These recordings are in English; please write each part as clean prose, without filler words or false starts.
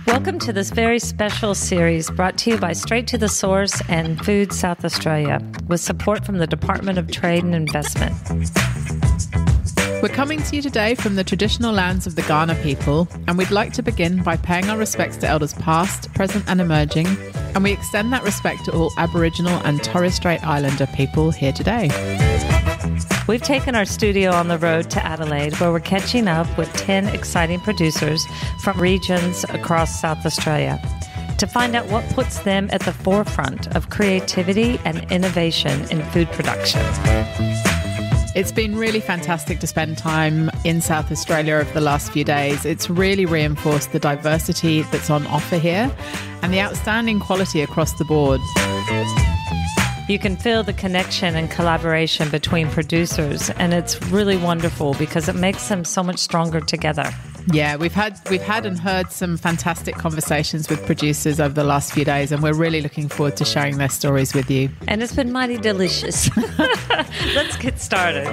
Welcome to this very special series brought to you by Straight to the Source and Food South Australia, with support from the Department of Trade and Investment. We're coming to you today from the traditional lands of the Kaurna people, and we'd like to begin by paying our respects to elders past, present and emerging, and we extend that respect to all Aboriginal and Torres Strait Islander people here today. We've taken our studio on the road to Adelaide, where we're catching up with 10 exciting producers from regions across South Australia to find out what puts them at the forefront of creativity and innovation in food production. It's been really fantastic to spend time in South Australia over the last few days. It's really reinforced the diversity that's on offer here and the outstanding quality across the board. You can feel the connection and collaboration between producers, and it's really wonderful because it makes them so much stronger together. Yeah, we've had and heard some fantastic conversations with producers over the last few days, and we're really looking forward to sharing their stories with you. And it's been mighty delicious. Let's get started.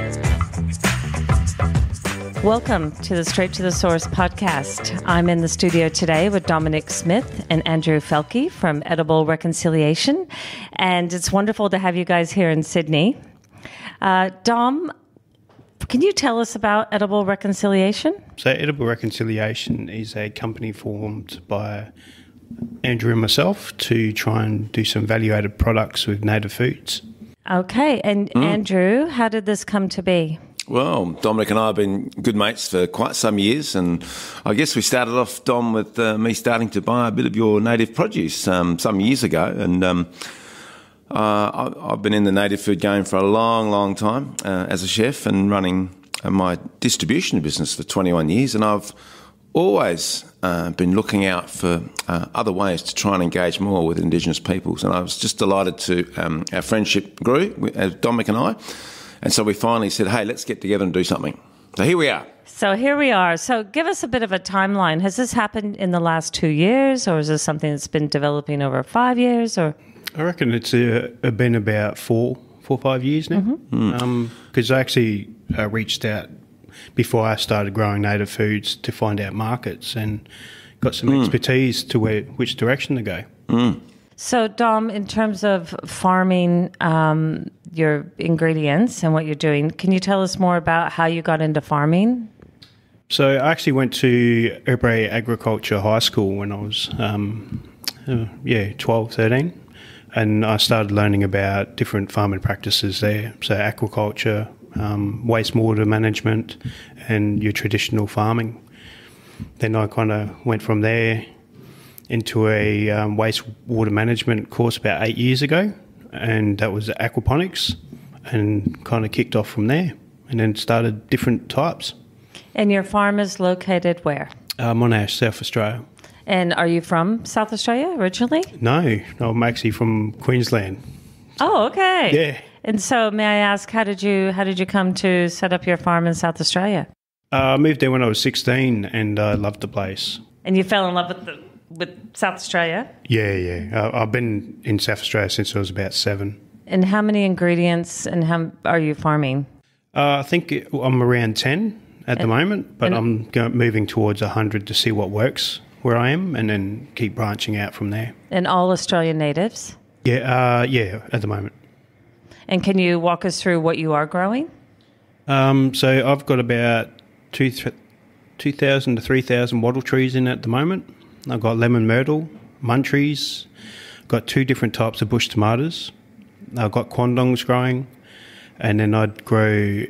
Welcome to the Straight to the Source podcast. I'm in the studio today with Dominic Smith and Andrew Fielke from Edible Reconciliation, and it's wonderful to have you guys here in Sydney. Dom, can you tell us about Edible Reconciliation? So Edible Reconciliation is a company formed by Andrew and myself to try and do some value-added products with native foods. Okay, and Andrew, how did this come to be? Well, Dominic and I have been good mates for quite some years, and I guess we started off, Dom, with me starting to buy a bit of your native produce some years ago, and I've been in the native food game for a long, long time as a chef and running my distribution business for 21 years, and I've always been looking out for other ways to try and engage more with Indigenous peoples, and I was just delighted to our friendship grew, Dominic and I. And so we finally said, hey, let's get together and do something. So here we are. So give us a bit of a timeline. Has this happened in the last 2 years, or is this something that's been developing over 5 years? Or I reckon it's been about 4 or 5 years now. Because I actually reached out before I started growing native foods to find out markets and got some expertise to which direction to go. So, Dom, in terms of farming your ingredients and what you're doing, can you tell us more about how you got into farming? So I actually went to Herbre Agriculture High School when I was 12, 13, and I started learning about different farming practices there, so aquaculture, wastewater management and your traditional farming. Then I kind of went from there into a wastewater management course about 8 years ago, and that was aquaponics, and kind of kicked off from there and then started different types. And your farm is located where? Monash, South Australia. And are you from South Australia originally? No, I'm actually from Queensland. Oh, okay. Yeah. And so may I ask, how did you come to set up your farm in South Australia? I moved there when I was 16 and I loved the place. And you fell in love with South Australia? Yeah. I've been in South Australia since I was about 7. And how many ingredients and how are you farming? I think I'm around 10 at the moment, but I'm moving towards 100 to see what works where I am and then keep branching out from there. And all Australian natives? Yeah, at the moment. And can you walk us through what you are growing? So I've got about 2,000 to 3,000 wattle trees in at the moment. I've got lemon myrtle, Muntries, got 2 different types of bush tomatoes. I've got Quandongs growing, and then I'd grow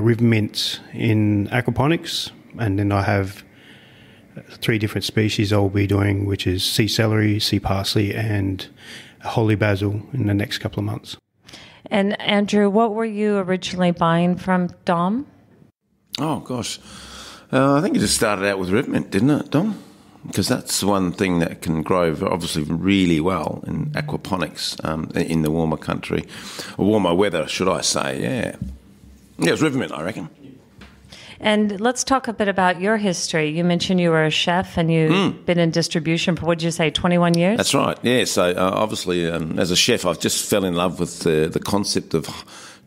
river mint in aquaponics, and then I have 3 different species I'll be doing, which is sea celery, sea parsley, and holy basil in the next couple of months. And Andrew, what were you originally buying from Dom? Oh, gosh. I think it just started out with river mint, didn't it, Dom? Because that's one thing that can grow obviously really well in aquaponics in the warmer country, or warmer weather, should I say, yeah. Yeah, it was river mint, I reckon. And let's talk a bit about your history. You mentioned you were a chef and you've been in distribution for, what did you say, 21 years? That's right, yeah. So obviously as a chef, I've just fell in love with the concept of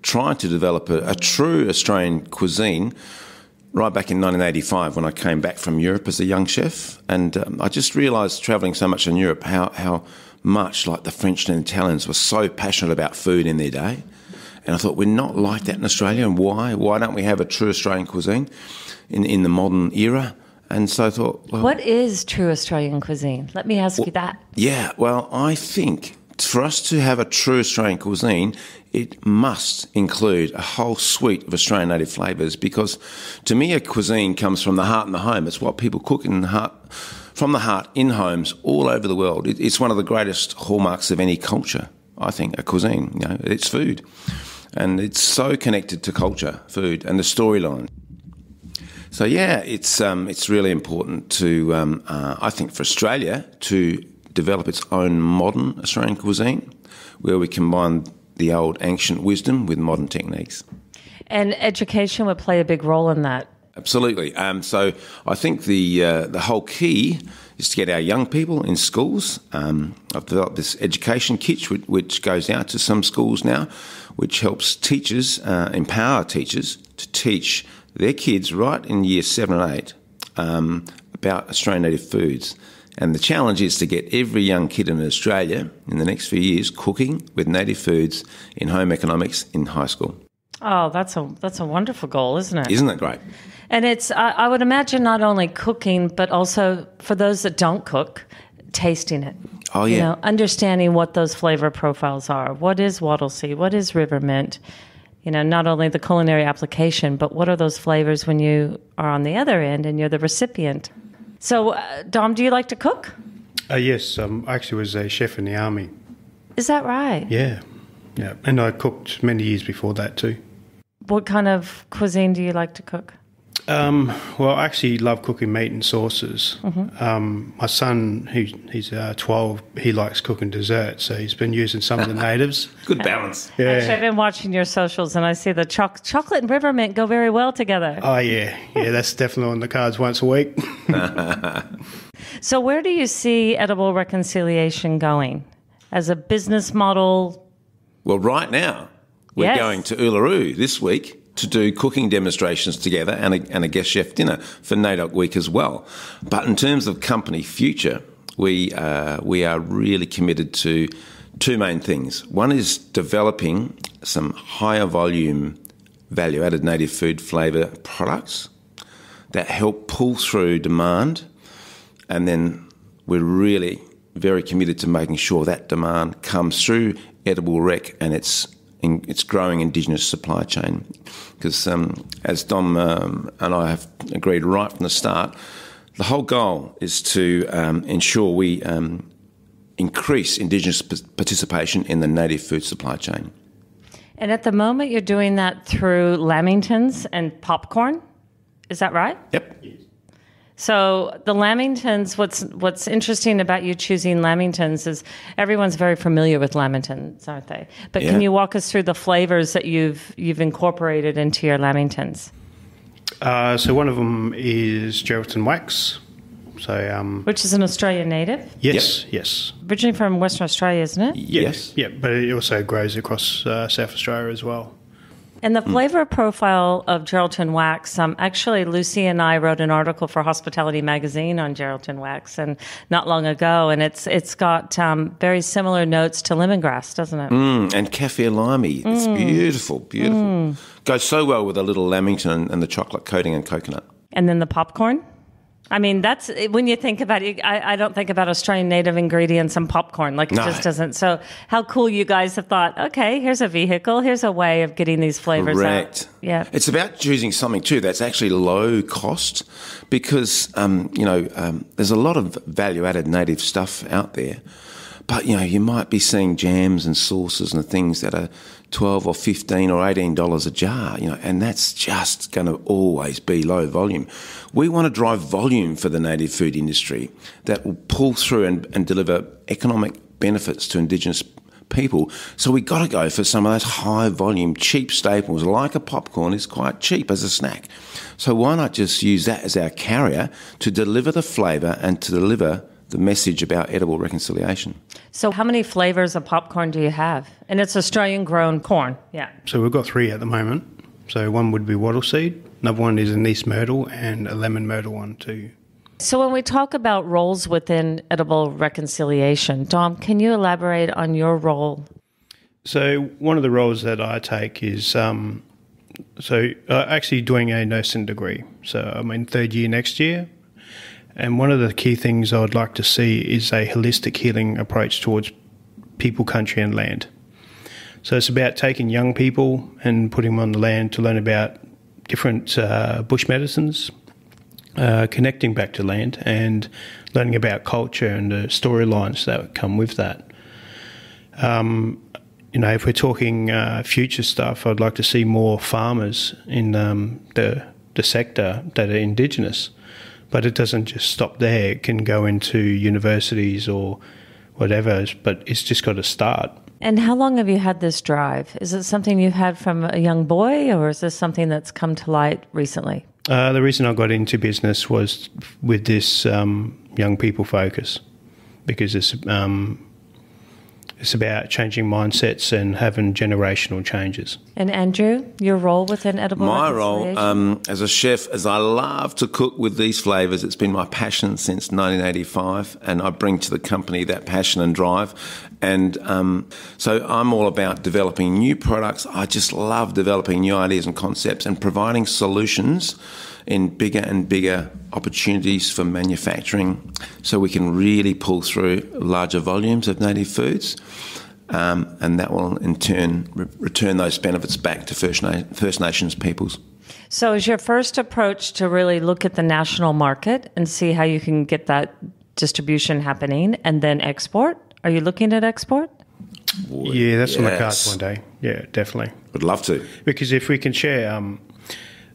trying to develop a true Australian cuisine right back in 1985 when I came back from Europe as a young chef. And I just realised, travelling so much in Europe, how much like the French and Italians were so passionate about food in their day. And I thought, we're not like that in Australia, and why? Why don't we have a true Australian cuisine in the modern era? And so I thought, well... What is true Australian cuisine? Let me ask you that. Yeah, well, I think for us to have a true Australian cuisine, it must include a whole suite of Australian native flavours, because to me a cuisine comes from the heart and the home. It's what people cook in the heart, from the heart in homes all over the world. It's one of the greatest hallmarks of any culture, I think, a cuisine. You know, it's food. And it's so connected to culture, food, and the storyline. So yeah, it's really important to, I think, for Australia to develop its own modern Australian cuisine, where we combine the old ancient wisdom with modern techniques. And education would play a big role in that. Absolutely. So I think the whole key is to get our young people in schools. I've developed this education kit which goes out to some schools now, which helps teachers, empower teachers to teach their kids right in year 7 and 8 about Australian native foods. And the challenge is to get every young kid in Australia in the next few years cooking with native foods in home economics in high school. Oh, that's a wonderful goal, isn't it? Isn't it great? And it's, I would imagine, not only cooking, but also for those that don't cook, tasting it. Oh, yeah. You know, understanding what those flavor profiles are. What is wattle seed? What is river mint? You know, not only the culinary application, but what are those flavors when you are on the other end and you're the recipient? So, Dom, do you like to cook? Yes, I actually was a chef in the army. Is that right? Yeah, and I cooked many years before that too. What kind of cuisine do you like to cook? Well, I actually love cooking meat and sauces. Mm-hmm. My son, he's 12, he likes cooking desserts, so he's been using some of the natives. Good balance. Yeah. Actually, I've been watching your socials, and I see the chocolate and river mint go very well together. Oh, yeah, that's definitely on the cards once a week. So where do you see edible reconciliation going? As a business model? Well, right now, we're going to Uluru this week to do cooking demonstrations together and a guest chef dinner for NAIDOC Week as well. But in terms of company future, we are really committed to two main things. One is developing some higher volume value-added native food flavour products that help pull through demand, and then we're really very committed to making sure that demand comes through Edible Rec and its growing indigenous supply chain. Because as Dom and I have agreed right from the start, the whole goal is to ensure we increase indigenous participation in the native food supply chain. And at the moment, you're doing that through lamingtons and popcorn. Is that right? Yep. So the lamingtons, what's interesting about you choosing lamingtons is everyone's very familiar with lamingtons, aren't they? But can you walk us through the flavors that you've incorporated into your lamingtons? So one of them is Geraldton Wax. So which is an Australian native? Yes, yes. Originally from Western Australia, isn't it? Yes. Yeah, but it also grows across South Australia as well. And the flavor profile of Geraldton Wax, actually Lucy and I wrote an article for Hospitality Magazine on Geraldton Wax and not long ago, and it's got very similar notes to lemongrass, doesn't it? And kaffir limey. It's beautiful, beautiful. Goes so well with a little lamington and the chocolate coating and coconut. And then the popcorn? I mean, that's when you think about it, I don't think about Australian native ingredients and popcorn. Like, it just doesn't. So how cool you guys have thought, okay, here's a vehicle. Here's a way of getting these flavors out. Yeah. It's about choosing something, too, that's actually low cost because, there's a lot of value-added native stuff out there. But, you might be seeing jams and sauces and things that are $12 or $15 or $18 a jar, and that's just going to always be low volume. We want to drive volume for the native food industry that will pull through and deliver economic benefits to Indigenous people. So we've got to go for some of those high volume, cheap staples, like a popcorn is quite cheap as a snack. So why not just use that as our carrier to deliver the flavour and to deliver the message about edible reconciliation. So how many flavours of popcorn do you have? And it's Australian grown corn, yeah. So we've got 3 at the moment. So one would be Wattle Seed, another one is Anise Myrtle, and a lemon myrtle one too. So when we talk about roles within edible reconciliation, Dom, can you elaborate on your role? So one of the roles that I take is actually doing a nursing degree. So I'm in third year next year. And one of the key things I would like to see is a holistic healing approach towards people, country and land. So it's about taking young people and putting them on the land to learn about different bush medicines, connecting back to land and learning about culture and the storylines that come with that. If we're talking future stuff, I'd like to see more farmers in the sector that are indigenous. But it doesn't just stop there. It can go into universities or whatever, but it's just got to start. And how long have you had this drive? Is it something you've had from a young boy, or is this something that's come to light recently? The reason I got into business was with this young people focus, because it's about changing mindsets and having generational changes. And Andrew, your role within edible My reconciliation? role as a chef, as I love to cook with these flavours, it's been my passion since 1985, and I bring to the company that passion and drive. And so I'm all about developing new products. I just love developing new ideas and concepts and providing solutions in bigger and bigger opportunities for manufacturing, so we can really pull through larger volumes of native foods, and that will in turn return those benefits back to First Nations peoples. So is your first approach to really look at the national market and see how you can get that distribution happening and then export? Are you looking at export? Yeah, that's on the cards one day. Yeah, definitely. Would love to. Because if we can share...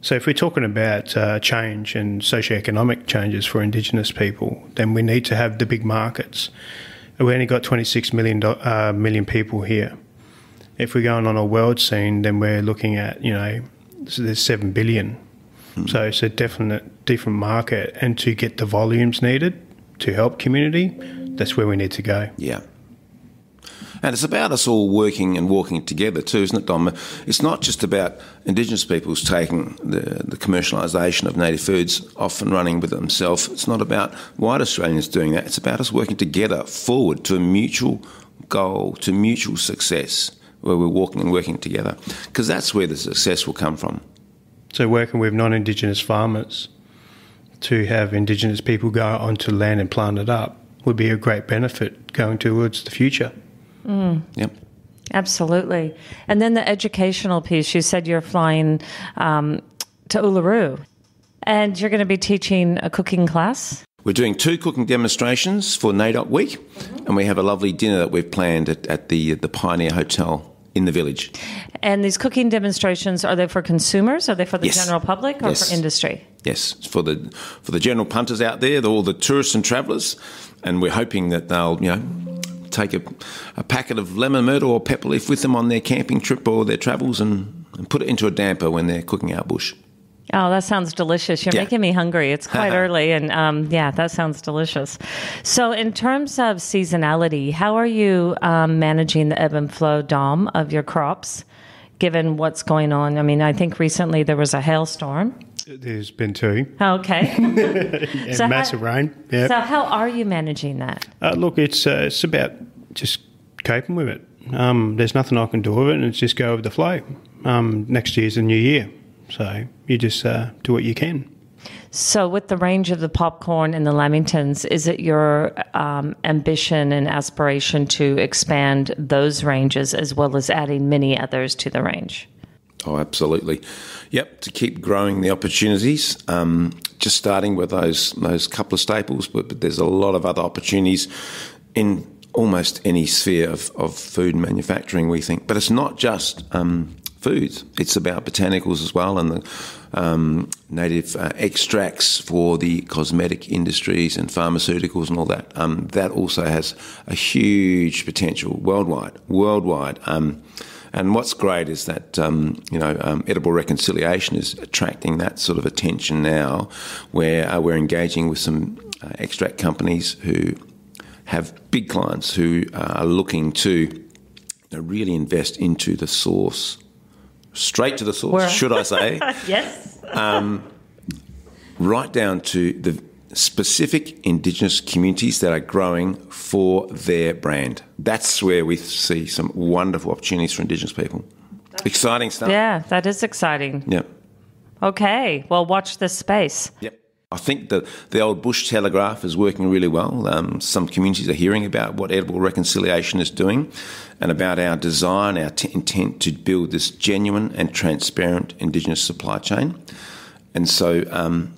So if we're talking about change and socioeconomic changes for Indigenous people, then we need to have the big markets. We only got 26 million people here. If we're going on a world scene, then we're looking at, so there's 7 billion. So it's a definite different market. And to get the volumes needed to help community, that's where we need to go. Yeah. And it's about us all working and walking together too, isn't it, Dom? It's not just about Indigenous peoples taking the commercialisation of native foods off and running with themselves. It's not about white Australians doing that. It's about us working together forward to a mutual goal, to mutual success, where we're walking and working together, because that's where the success will come from. So working with non-Indigenous farmers to have Indigenous people go onto land and plant it up would be a great benefit going towards the future. Yep. Absolutely. And then the educational piece, you said you're flying to Uluru and you're going to be teaching a cooking class. We're doing 2 cooking demonstrations for NAIDOC Week, and we have a lovely dinner that we've planned at the Pioneer Hotel in the village. And these cooking demonstrations, are they for consumers? Are they for the general public or for industry? Yes, for the general punters out there, all the tourists and travellers, and we're hoping that they'll, take a packet of lemon myrtle or pepper leaf with them on their camping trip or their travels and put it into a damper when they're cooking out bush. Oh, that sounds delicious. You're making me hungry. It's quite early, and that sounds delicious. So in terms of seasonality, how are you managing the ebb and flow, Dom, of your crops, given what's going on? I mean, I think recently there was a hailstorm. There's been 2. Okay. And So massive rain. Yep. So how are you managing that? Look, it's about just coping with it. There's nothing I can do with it, and it's just go with the flow. Next year's a new year, so you just do what you can. So with the range of the popcorn and the lamingtons, is it your ambition and aspiration to expand those ranges as well as adding many others to the range? Oh, absolutely. Yep, to keep growing the opportunities, just starting with those couple of staples, but there's a lot of other opportunities in almost any sphere of food manufacturing, we think. But it's not just foods. It's about botanicals as well, and the native extracts for the cosmetic industries and pharmaceuticals and all that. That also has a huge potential worldwide. And what's great is that, edible reconciliation is attracting that sort of attention now, where we're engaging with some extract companies who have big clients who are looking to really invest into the source straight to the source, should I say. Yes. Right down to the specific indigenous communities that are growing for their brand. That's where we see some wonderful opportunities for indigenous people. Exciting stuff. Yeah, that is exciting. Yep. Okay, well, watch this space. Yep. I think the old Bush Telegraph is working really well. Some communities are hearing about what Edible Reconciliation is doing and about our design, our intent to build this genuine and transparent Indigenous supply chain. And so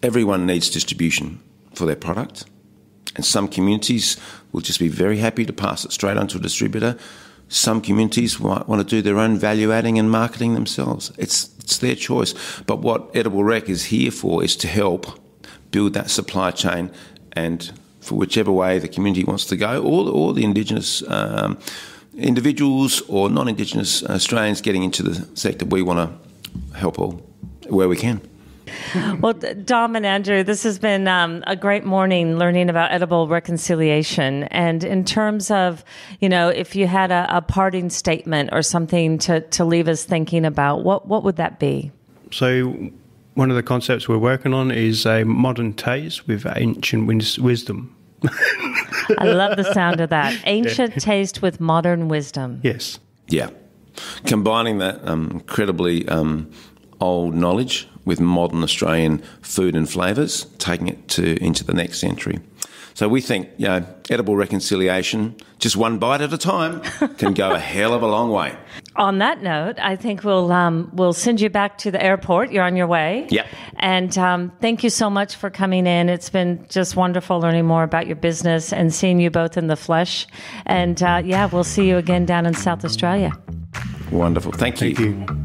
everyone needs distribution for their product. And some communities will just be very happy to pass it straight on to a distributor. Some communities might want to do their own value adding and marketing themselves. It's their choice. But what Edible Rec is here for is to help build that supply chain, and for whichever way the community wants to go, or the Indigenous individuals or non-Indigenous Australians getting into the sector, we want to help all where we can. Well, Dom and Andrew, this has been a great morning learning about edible reconciliation. And in terms of, if you had a parting statement or something to leave us thinking about, what would that be? So one of the concepts we're working on is a modern taste with ancient wisdom. I love the sound of that. Ancient taste with modern wisdom. Yes. Yeah. Combining that incredibly old knowledge with modern Australian food and flavours, taking it into the next century. So we think, edible reconciliation, just one bite at a time, can go a hell of a long way. On that note, I think we'll send you back to the airport. You're on your way. Yep. And thank you so much for coming in. It's been just wonderful learning more about your business and seeing you both in the flesh. And we'll see you again down in South Australia. Wonderful. Thank you. Thank you.